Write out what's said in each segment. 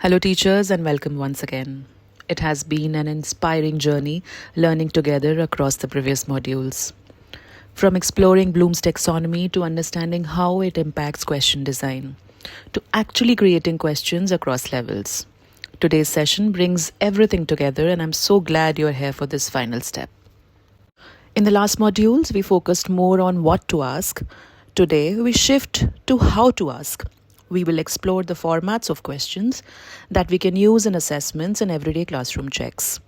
Hello, teachers, and welcome once again. It has been an inspiring journey learning together across the previous modules. From exploring Bloom's taxonomy to understanding how it impacts question design, to actually creating questions across levels. Today's session brings everything together, and I'm so glad you're here for this final step. In the last modules, we focused more on what to ask. Today, we shift to how to ask. We will explore the formats of questions that we can use in assessments and everyday classroom checks.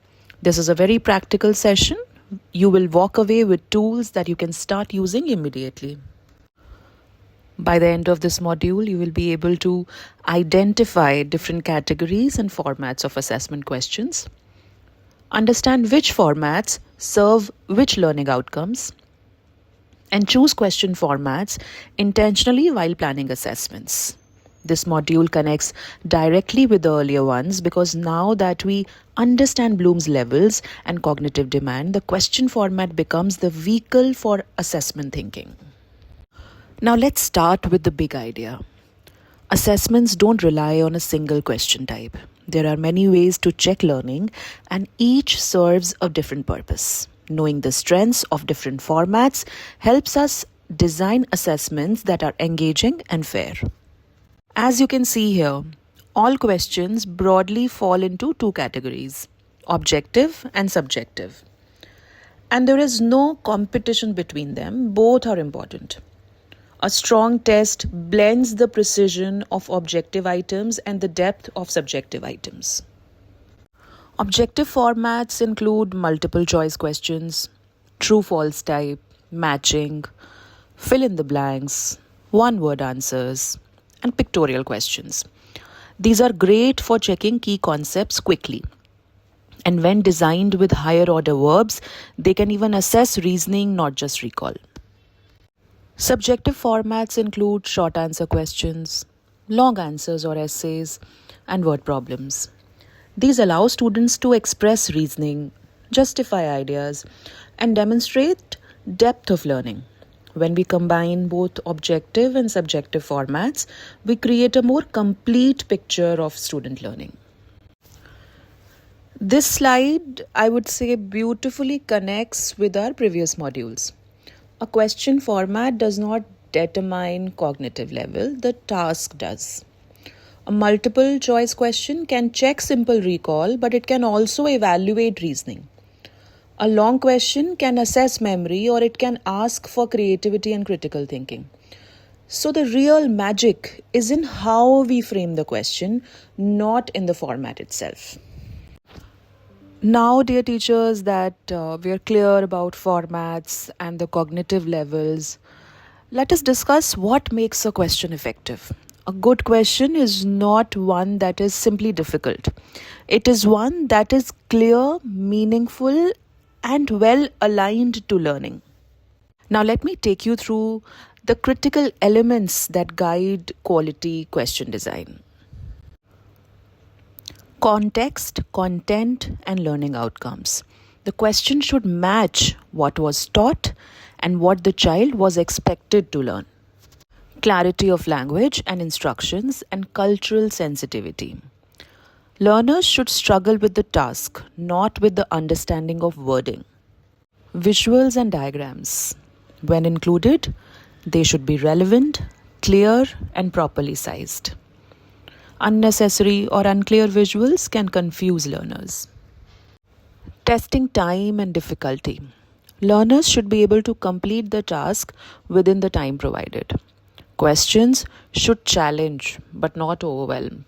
This is a very practical session. You will walk away with tools that you can start using immediately. By the end of this module, you will be able to identify different categories and formats of assessment questions, understand which formats serve which learning outcomes, and choose question formats intentionally while planning assessments. This module connects directly with the earlier ones because now that we understand Bloom's levels and cognitive demand, the question format becomes the vehicle for assessment thinking. Now let's start with the big idea. Assessments don't rely on a single question type. There are many ways to check learning, and each serves a different purpose. Knowing the strengths of different formats helps us design assessments that are engaging and fair. As you can see here, all questions broadly fall into two categories, objective and subjective. And there is no competition between them, both are important. A strong test blends the precision of objective items and the depth of subjective items. Objective formats include multiple choice questions, true-false type, matching, fill in the blanks, one-word answers, and pictorial questions. These are great for checking key concepts quickly. And when designed with higher order verbs, they can even assess reasoning, not just recall. Subjective formats include short answer questions, long answers or essays, and word problems. These allow students to express reasoning, justify ideas, and demonstrate depth of learning. When we combine both objective and subjective formats, we create a more complete picture of student learning. This slide, I would say, beautifully connects with our previous modules. A question format does not determine cognitive level, the task does. A multiple choice question can check simple recall, but it can also evaluate reasoning. A long question can assess memory, or it can ask for creativity and critical thinking. So the real magic is in how we frame the question, not in the format itself. Now, dear teachers, that we are clear about formats and the cognitive levels, let us discuss what makes a question effective. A good question is not one that is simply difficult. It is one that is clear, meaningful, and well aligned to learning. Now, let me take you through the critical elements that guide quality question design. Context, content, and learning outcomes. The question should match what was taught and what the child was expected to learn. Clarity of language and instructions, and cultural sensitivity. Learners should struggle with the task, not with the understanding of wording. Visuals and diagrams. When included, they should be relevant, clear, and properly sized. Unnecessary or unclear visuals can confuse learners. Testing time and difficulty. Learners should be able to complete the task within the time provided. Questions should challenge but not overwhelm.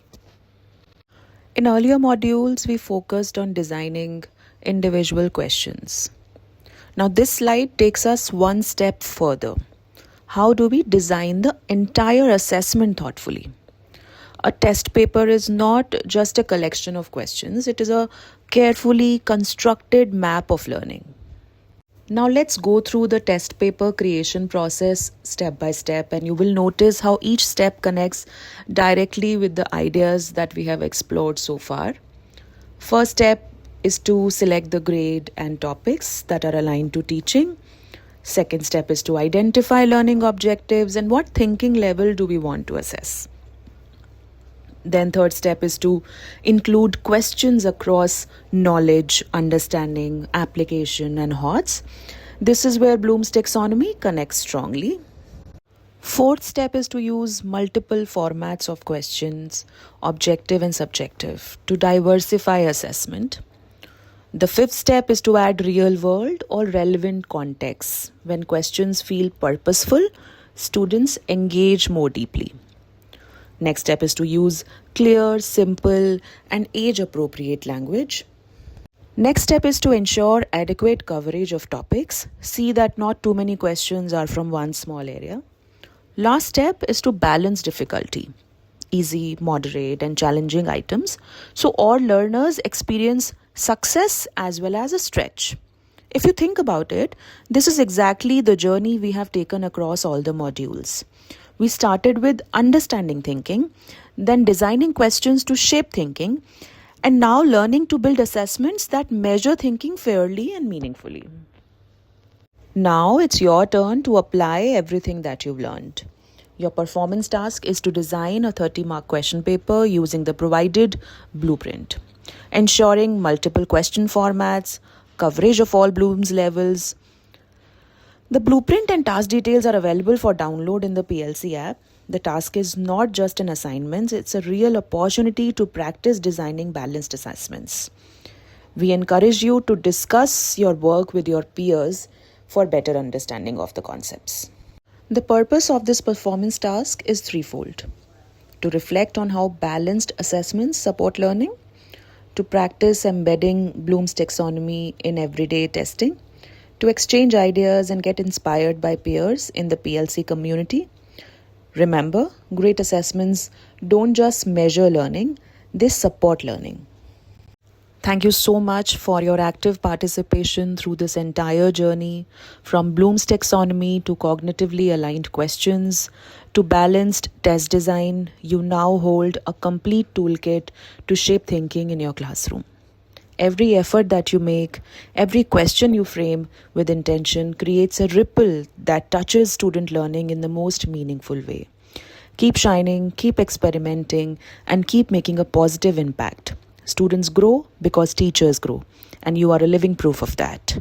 In earlier modules, we focused on designing individual questions. Now, this slide takes us one step further. How do we design the entire assessment thoughtfully? A test paper is not just a collection of questions, it is a carefully constructed map of learning. Now let's go through the test paper creation process step by step, and you will notice how each step connects directly with the ideas that we have explored so far. First step is to select the grade and topics that are aligned to teaching. Second step is to identify learning objectives and what thinking level do we want to assess. Then third step is to include questions across knowledge, understanding, application, and HOTS. This is where Bloom's taxonomy connects strongly. Fourth step is to use multiple formats of questions, objective and subjective, to diversify assessment. The fifth step is to add real world or relevant contexts. When questions feel purposeful, students engage more deeply. Next step is to use clear, simple, and age appropriate language. Next step is to ensure adequate coverage of topics. See that not too many questions are from one small area. Last step is to balance difficulty, easy, moderate, and challenging items, so all learners experience success as well as a stretch. If you think about it, this is exactly the journey we have taken across all the modules. We started with understanding thinking, then designing questions to shape thinking, and now learning to build assessments that measure thinking fairly and meaningfully. Now it's your turn to apply everything that you've learned. Your performance task is to design a 30-mark question paper using the provided blueprint, ensuring multiple question formats, coverage of all Bloom's levels. The blueprint and task details are available for download in the PLC app. The task is not just an assignment, it's a real opportunity to practice designing balanced assessments. We encourage you to discuss your work with your peers for better understanding of the concepts. The purpose of this performance task is threefold: to reflect on how balanced assessments support learning, to practice embedding Bloom's taxonomy in everyday testing, to exchange ideas and get inspired by peers in the PLC community. Remember, great assessments don't just measure learning, they support learning. Thank you so much for your active participation through this entire journey, from Bloom's taxonomy to cognitively aligned questions to balanced test design. You now hold a complete toolkit to shape thinking in your classroom. Every effort that you make, every question you frame with intention creates a ripple that touches student learning in the most meaningful way. Keep shining, keep experimenting, and keep making a positive impact. Students grow because teachers grow, and you are a living proof of that.